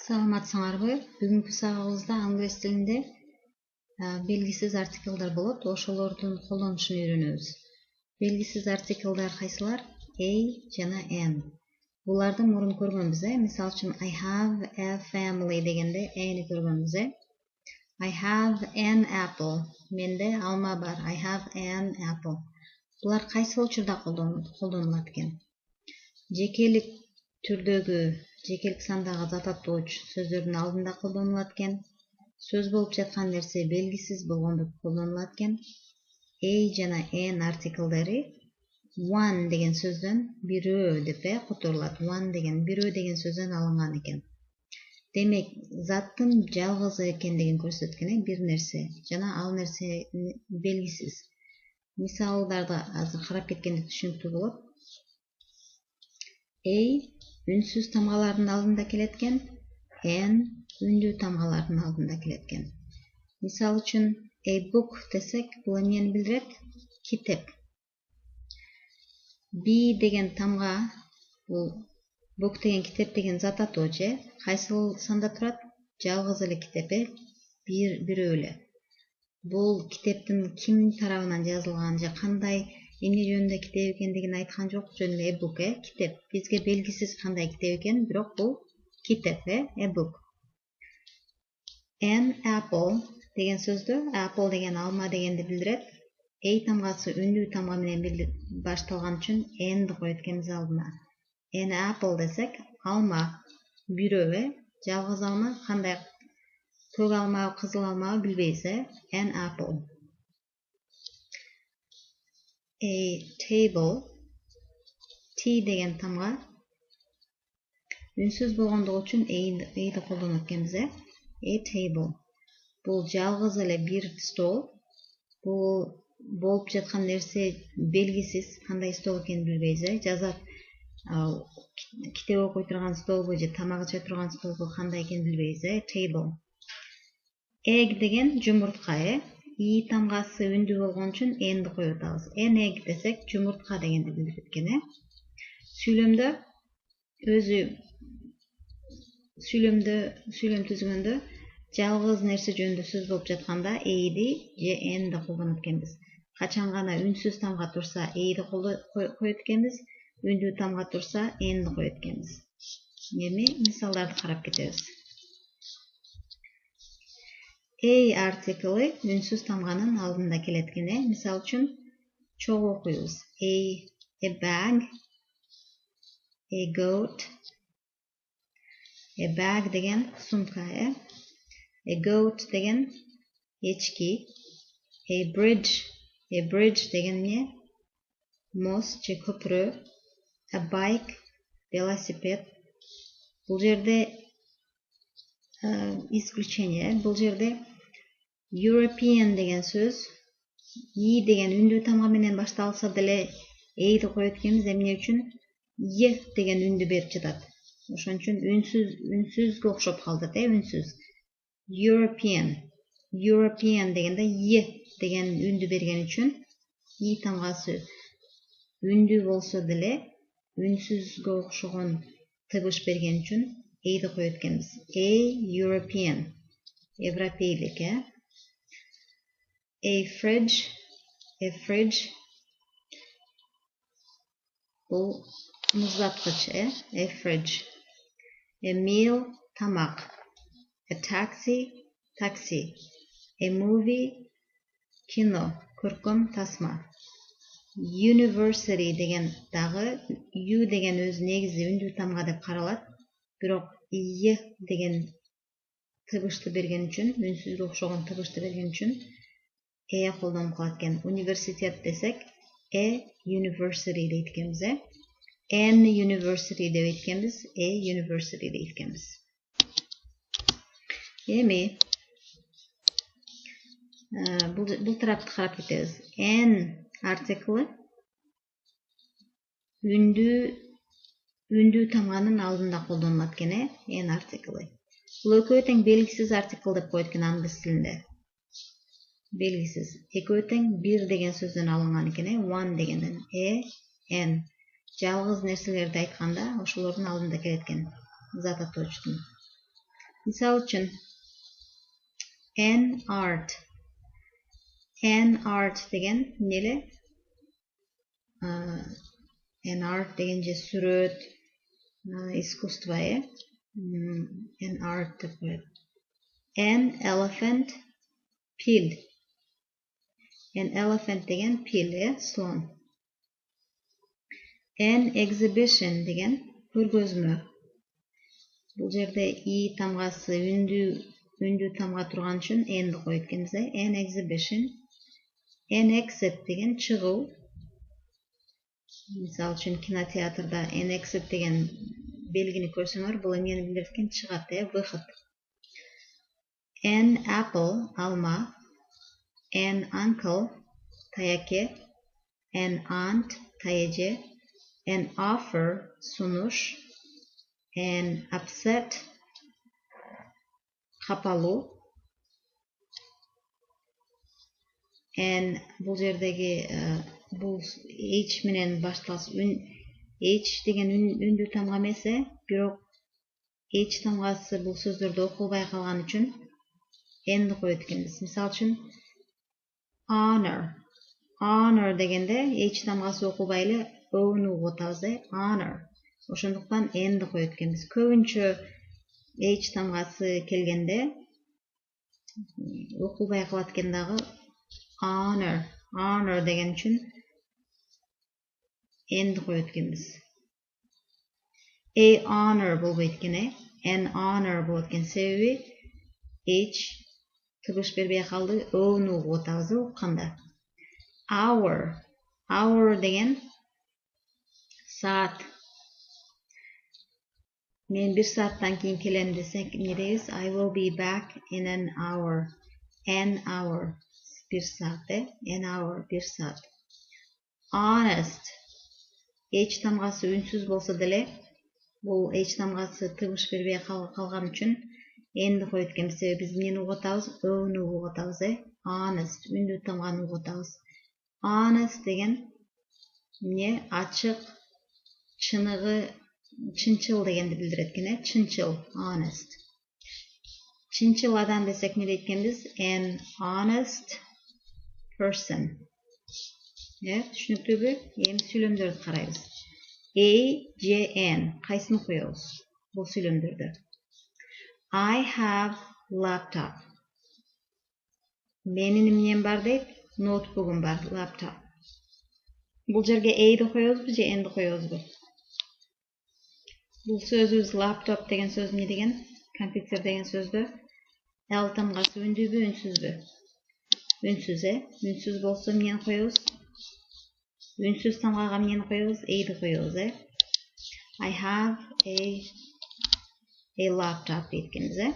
Саламатсыңарбы? Бүгүнкү сабагыбызда англис тилинде белгисиз артиклдер болот. Ошолордун колдонушун үйрөнөбүз. Белгисиз артиклдер кайсылар? A жана N. Буларды мурун көргөнбүз, Мисал үчүн I have a family дегенде A'ни көргөнбүз, I have an apple. Менде алма бар. I have an apple. Булар кайсы учурда колдонулат экен? Жекелик түрдөгү жекелик сандагы зат атооч сөздөрдүн алдында колдонулат экен. Сөз болуп жаткан нерсе белгисиз болгондо колдонулат экен. A жана N артиклдери one деген сөздөн бирөө деп которулат. One деген бирөө деген сөздөн алынган экен. Демек, заттын жалгыз экендигин көрсөткөн бир нерсе жана ал нерсе белгисиз. Мисалдарды азыр карап кеткенде түшүнүктүү болот. A үнсүз тамгалардын алдында келет экен, N үндүү тамгалардын алдында келет экен. Мисал үчүн a book десек, бул эмнени билдирет? Китеп. B деген тамга, бул book деген китеп деген зат атооч, кайсыл санда турат? Жалгыз эле китеп, бирөө эле. Бул китептин ким тарабынан жазылган же кандай эмне жөнүндө китеп экендигин айткан жок, жөн эле book, китеп. Бизге белгисиз кандай китеп экен, бирок бул китеп, book. An apple деген сөздө apple деген алма дегенди билдирет. A тамгасы үндүү тамга менен башталган үчүн N'ди коет экенбиз алдына. An apple десек, алма бирөө, жалгыз алма, кандай көк алма, кызыл алма билбейбиз, An apple. A table, T деген тамга үнсүз болгондугу үчүн A'ди колдонот экенбиз, A table. Бул жалгыз эле бир стол. Бул болуп жаткан нерсе белгисиз, кандай стол экенин билбейбиз, жазат китеп окуй турган столбу же тамак иче турган столбу кандай экенин билбейбиз, table. Egg деген жумуртка, И тамгасы үндүү болгон үчүн N'ди коюп атабыз. An egg десек, жумуртка дегенди билдирет экен. Сүйлөм түзгөндө жалгыз нерсе жөнүндө сөз болуп жатканда A'ди же N'ди колдонот экенбиз. Качан гана үнсүз тамга турса A'ди коет экенбиз, үндүү тамга турса N'ди коет экенбиз. Эми мисалдарды карап кетебиз. A артиклы үнсүз тамганын алдында келет экен. Мисал үчүн чогуу окуйбуз. A bag, a goat. A bag деген сумка, A goat деген эчки. A bridge деген эмне? Мост же көпүрө. A bike, велосипед. Бул жерде исключение, бул жерде European деген сөз И деген үндүү тамга менен башталса деле A'ди коет экенбиз, эмне үчүн? Е деген үндү берип жатат. Ошон үчүн үнсүзгө окшоп калдык, үнсүз. European дегенде Е деген үндү берген үчүн И тамгасы үндүү болсо деле үнсүзгө окшогон тыбыш берген үчүн A'ди коет экенбиз. A European, европейлик, A fridge, бул муздаткыч, A fridge. A meal, тамак. A taxi, A movie, кино, көркөм, тасма. University деген дагы U деген өз негизи үндүү тамга деп каралат, бирок Е деген тыбышты берген үчүн, үнсүзгө окшогон тыбышты берген үчүн колдонуп калат экен. Университет десек, University дейт экенбиз, N University деп айтканбыз, University дейт экенбиз. Эми бул тарапты карап кетебиз. N артиклы үндүү тамганын алдында колдонулат экен, N артиклы. Бул экөө тең белгисиз артикл деп коет экен англис тилинде. Белгисиз. Экөө тең бир деген сөздөн алынган экен, one дегенден, N. Жалгыз нерселерди айтканда ошолордун алдында келет экен, зат атоочтун. Мисал үчүн an art деген неле? An art деген же сүрөт, искусство, an art деп коет. An elephant pil. An elephant деген pil, слон. An exhibition деген көргөзмө. Бул жерде и тамгасы үндүү тамга турган үчүн энди коюп кеткенбиз. An exhibition. An exit деген чыгуу. Мисал үчүн кинотеатрда an exit деген белгини көрсөңөр, бул эмнени билдирет экен? Чыгат, выход. An apple алма. An uncle таяке. An aunt таяже. An offer сунуш. An upset капалуу. An бул жердеги бул h менен башталса, h деген үндүү тамга эмес, бирок h тамгасы бул сөздөрдө окулбай калган үчүн энди коюп эткенбиз. Мисал үчүн honor дегенде h тамгасы окулбай эле o-ну угуп атабыз, honor. Ошондуктан энди коюп эткенбиз. Көбүнчө h тамгасы келгенде окулбай калат экен дагы honor деген үчүн энди коюп эткенбиз. A honor болбойт экен, an honor болот экен. Себеби h тыгыш бербей калды, o-ну угуп атабыз укканда. Hour деген саат. Мен 1 сааттан кийин келем десек эмне дейбиз? I will be back in an hour. An hour 1 саат, an hour 1 саат. Honest h тамгасы үнсүз болсо деле, бул h тамгасы тыгыш бербей калган үчүн энди коюп эткенбиз. Себеби биз эмнени угуп атабыз? o-ну угуп атабыз, honest үндүү тамганы угуп атабыз. Honest деген эмне? Ачык, чыныгы, чынчыл дегенди билдирет экен, чынчыл, honest. Чынчыл адам десек эмне дейт экенбиз? An honest person. Түшүнүктүүбү? Эми сүйлөмдөрдү карайбыз. A, J, N кайсыны коебуз бул сүйлөмдөрдө? I have laptop. Менин эмнем бар дейт? Ноутбугум бар, laptop. Бул жерге A'ды коебузбу же N'ди коебузбу? Бул сөзүбүз laptop деген сөз эмне деген? Компьютер деген сөздө L тамгасы үндүүбү, үнсүзбү? Үнсүз, Үнсүз болсо эмнени коебуз? Үнсүз тамгага эмнени коебуз? A'ды коебуз, I have a laptop дейт экенбиз,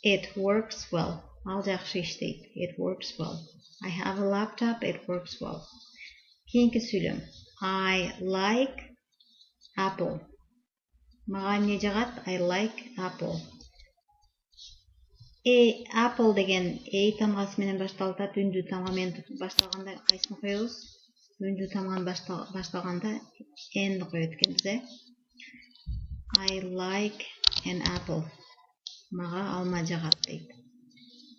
It works well. Ал жакшы иштейт. It works well. I have a laptop, it works well. Кийинки сүйлөм. I like apple. Мага эмне жагат? I like apple. Apple деген A тамгасы менен башталат, үндүү тамга менен башталганда кайсыны коебуз? Үндүү тамганы башталганда N'ди коет экенбиз, I like an apple. Мага алма жагат дейт.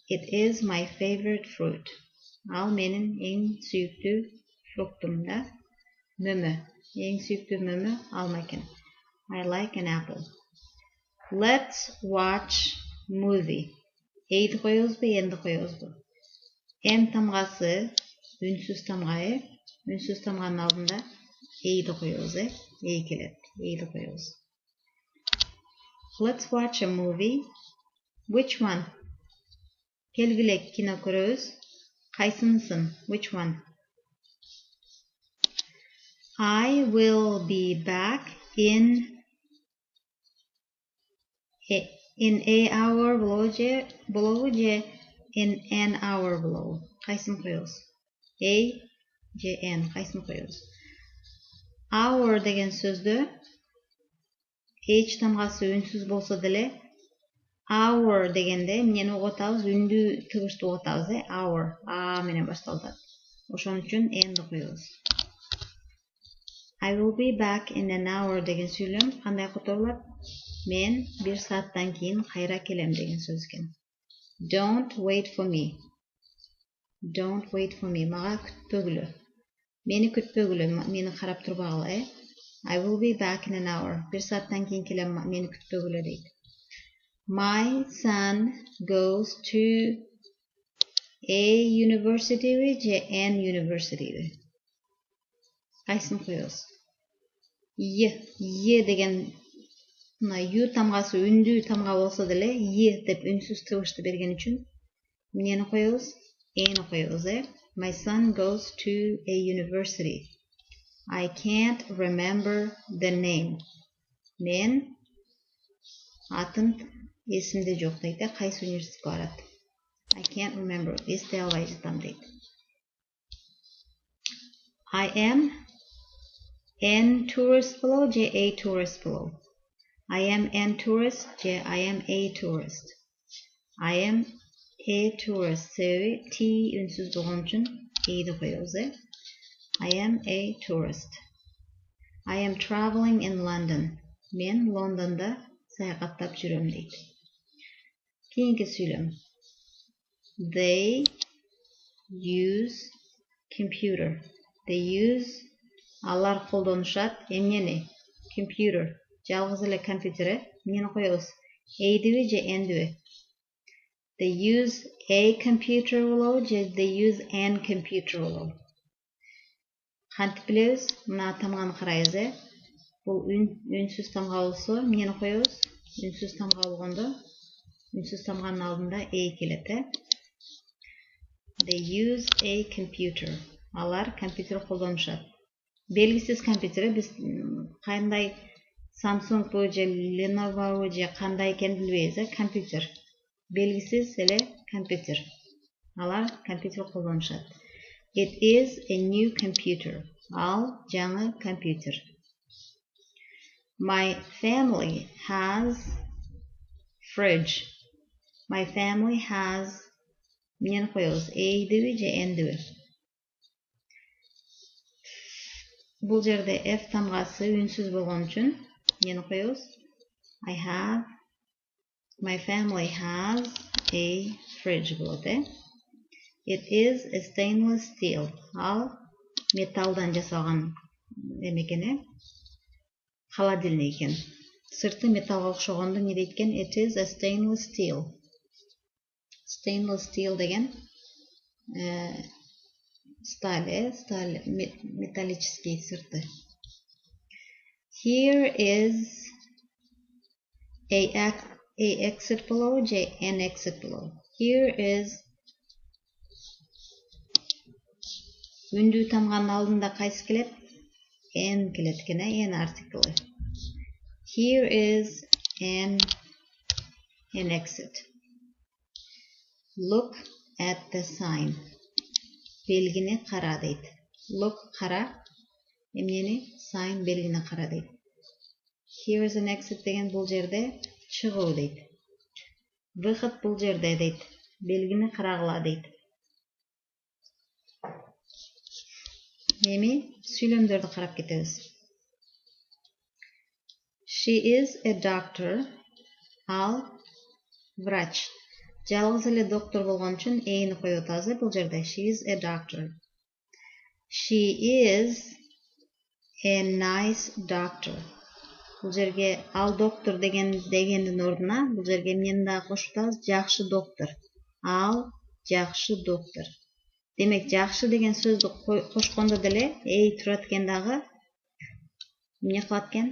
It is my favorite fruit. Ал менин эң сүйүктүү фруктум да. Мөмө. Эң сүйүктүү мөмө алма экен. I like an apple. Let's watch movie. A'ды коебузбу, N'ди коебузбу? N тамгасы үнсүз тамга, үнсүз тамганын алдында A'ды коебуз, A келет. A'ды коебуз. Let's watch a movie. Which one? Келгиле кино көрөбүз. Кайсынысын? Which one? I will be back in a hour болобу же in an hour болобу? Кайсын коебуз? A же N кайсын коебуз? Hour деген сөздө H тамгасы үнсүз болсо деле hour дегенде эмнени угуп атабыз? Үндүү тыгышты угуп атабыз, hour. А менен башталат. Ошон үчүн N'ди коебуз. I will be back in an hour деген сүйлөм кандай которулат? Мен 1 сааттан кийин кайра келем деген сөз экен. Don't wait for me. Don't wait for me. Мага күтпөгүлө. Мени күтпөгүлө, мени карап турбагыла, I will be back in an hour. 1 сааттан кийин келем, мени күтпөгүлө дейт. My son goes to a university же an university. Кайсын коебуз? Е деген мына ю тамгасы үндүү тамга болсо деле е деп үнсүз тыбышты берген үчүн эмнени коебуз? Эни коебуз, My son goes to a university. I can't remember the name. Мен атын эсимде жок дейт, кайсы университетке барат? I can't remember. Эстей албай жатам дейт. I am an tourist below je a tourist below. I am an tourist je I am a tourist. I am a tourist. Себеби T үнсүз болгон үчүн эди коебуз, I am a tourist. I am traveling in London. Мен Лондонда саякаттап жүрөм дейт. Кийинки сүйлөм. They use computer. They use алар колдонушат эмнени? Computer. Жалгыз эле компьютер, эмнени коебуз? Эйдиби же эндиби? They use a computer болобу же they use an computer болобу? Кантип билебиз? Мына тамганы карайбыз, Бул үнсүз тамга болсо эмнени коебуз? Үнсүз тамга болгондо үнсүз тамганын алдында a келет, They use a computer. Алар компьютер колдонушат. Белгисиз компьютер биз кандай Samsung же Lenovo же кандай экенин билбейбиз, компьютер. Белгисиз эле компьютер. Алар компьютер колдонушат. It is a new computer. Ал жаңы компьютер. My family has fridge. My family has эмнени коебуз? Эйдиби же эндиби? Бул жерде F тамгасы үнсүз болгон үчүн эмнени коебуз? My family has a fridge болот, It is a stainless steel. Ал металлдан жасалган экен, холодильник экен. Сырты металлга окшогондо эмне дейт экен? It is a stainless steel. Stainless steel деген сталь металлический сырты. Here is a exit below же an exit below. Here is үндүү тамганын алдында кайсы келет? N келет экен, N артиклы. Here is an exit. Look at the sign. Белгини кара дейт. Look кара. Эмнени? Sign белгини кара дейт. Here is an exit деген бул жерде чыгуу дейт. Выход бул жерде дейт. Белгини карагыла дейт. Эми сүйлөмдөрдү карап кетебиз. She is a doctor. Ал врач. Жалгыз эле доктор болгон үчүн эни коюп атабыз бул жерде. She is a doctor. She is a nice doctor. Бул жерге ал доктор дегендин ордуна бул жерге эмнени дагы кошуп атабыз? Жакшы доктор. Ал жакшы доктор. Демек, жакшы деген сөздү кошкондо деле эй турат экен дагы. Эмне кылат экен?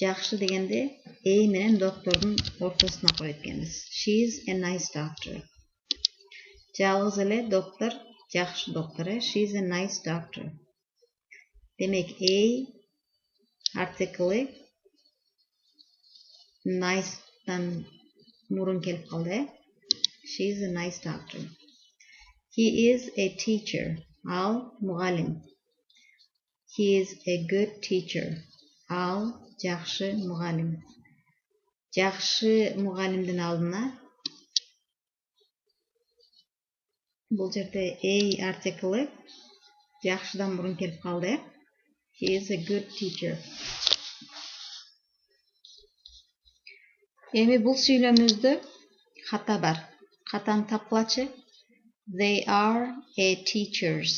Жакшы дегенде эй менен доктордун ортосуна коет экенбиз. She is a nice doctor. Жалгыз эле доктор, жакшы доктор, She is a nice doctor. Демек, эй артиклы nice'дан мурун келип калды. She is a nice doctor. He is a teacher. Ал мугалим. He is a good teacher. Ал жакшы мугалим. Жакшы мугалимдин алдына бул жерде a артиклы жакшыдан мурун келип калды. He is a good teacher. Эми бул сүйлөмүздө ката бар. Катаны тапкылачы. They are a teachers.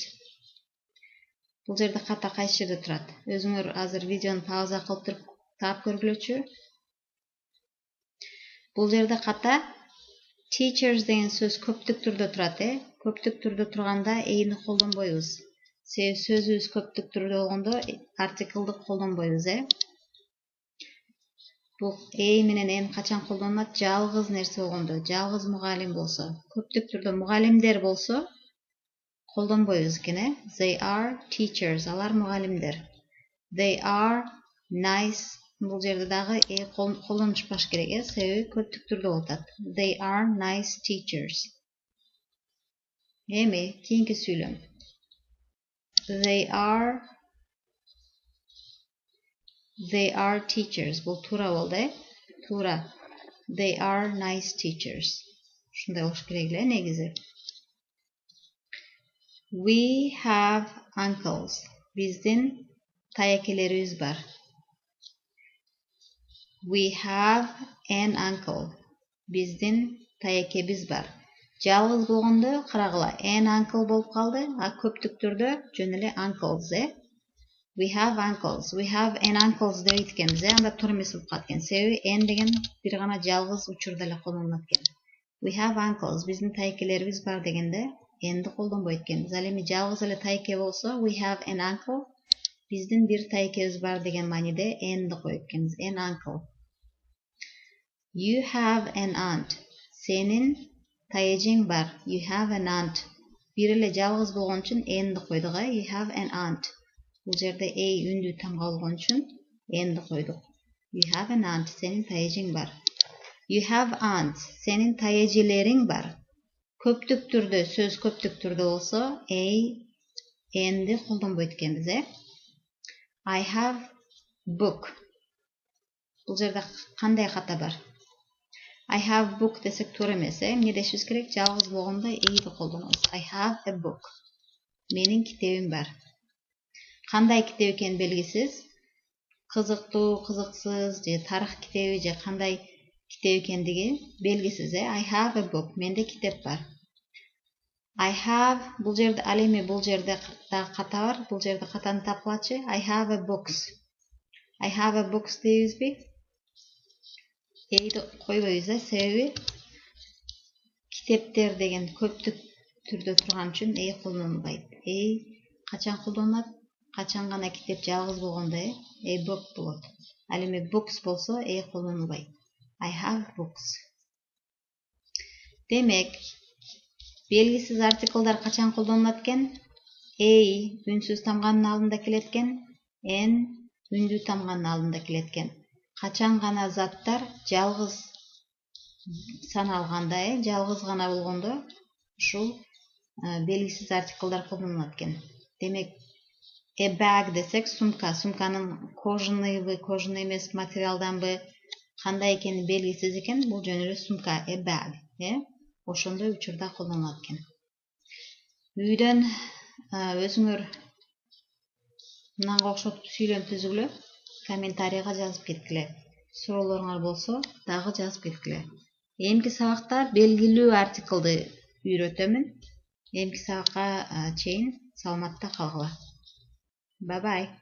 Бул жерде ката кайсы жерде турат? Өзүңөр азыр видеону пауза кылып туруп таап көргүлөчү. Бул жерде ката teachers деген сөз көптүк түрдө турат, Көптүк түрдө турганда эйни колдонбойбуз. Сөзүбүз көптүк түрдө болгондо артиклды колдонбойбуз, Бул эй менен эн качан колдонулат? Жалгыз нерсе болгондо, жалгыз мугалим болсо. Көптүк түрдө мугалимдер болсо колдонбойбуз экен, They are teachers, алар мугалимдер. They are nice, бул жерде дагы колдонушпаш керек, себеби көптүк түрдө болуп атат. They are nice teachers. Эми кийинки сүйлөм. They are teachers. Бул туура болду, Туура. They are nice teachers. Ушундай болуш керек эле негизи. We have uncles. Биздин таякелерибиз бар. We have an uncle. Биздин таякебиз бар. Жалгыз болгондо карагыла, an uncle болуп калды, а көптүк түрдө жөн эле uncles, We have uncles. We have an uncles деп айткенбиз, анда туура эмес болуп калат экен. Себеби an деген бир гана жалгыз учурда эле колдонулат экен. We have uncles. Биздин таекелерибиз бар дегенде an'ди колдонбойт экенбиз. Ал эми жалгыз эле таеке болсо, we have an uncle. Биздин бир таекебиз бар деген мааниде an'ди коет экенбиз. An uncle. You have an aunt. Сенин таежең бар. You have an aunt. Бир эле жалгыз болгон үчүн an'ди койдук, You have an aunt. Бул жерде эй үндүү тамга болгон үчүн an'ди койдук. You have an aunt. Сенин таежең бар. You have aunts. Сенин таежелериң бар. Көптүк түрдө, сөз көптүк түрдө болсо, an'ди колдонбойт экенбиз, I have book. Бул жерде кандай ката бар? I have book десек туура эмес, Эмне дешибиз керек? Жалгыз болгондо ди колдонобуз. I have a book. Менин китебим бар. Кандай китеп экен белгисиз? Кызыктуу, кызыксыз, же тарых китеби, же кандай китеп экендиги белгисиз, I have a book. Менде китеп бар. I have, бул жерде, ал эми бул жерде дагы ката бар. Бул жерде катаны тапкылачы. I have a books. I have a books дейбизби? Эйди койбойбуз, себеби китептер деген көптүк түрдө турган үчүн колдонулбайт. Качан колдонулат? Качан гана китеп жалгыз болгондо, book болот. Ал эми books болсо, колдонулбайт. I have books. Демек, белгисиз артиклдар качан колдонулат экен? Үнсүз тамганын алдында келет экен, үндүү тамганын алдында келет экен. Качан гана заттар жалгыз саналганда, жалгыз гана болгондо, ушул белгисиз артиклдар колдонулат экен. Демек, a bag десек сумка, сумканын кожаныбы, кожаный эмес материалданбы, кандай экени белгисиз экен, бул жөн эле сумка, a bag, ошондой учурда колдонулат экен. Үйдөн өзүңөр мынанга окшоп сүйлөм түзгүлө, комментарийга жазып кеткиле. Суроолоруңар болсо, дагы жазып кеткиле. Эмки сабакта белгилүү артиклды үйрөтөмүн. Эмки сабакка чейин саламатта калгыла. Bye bye.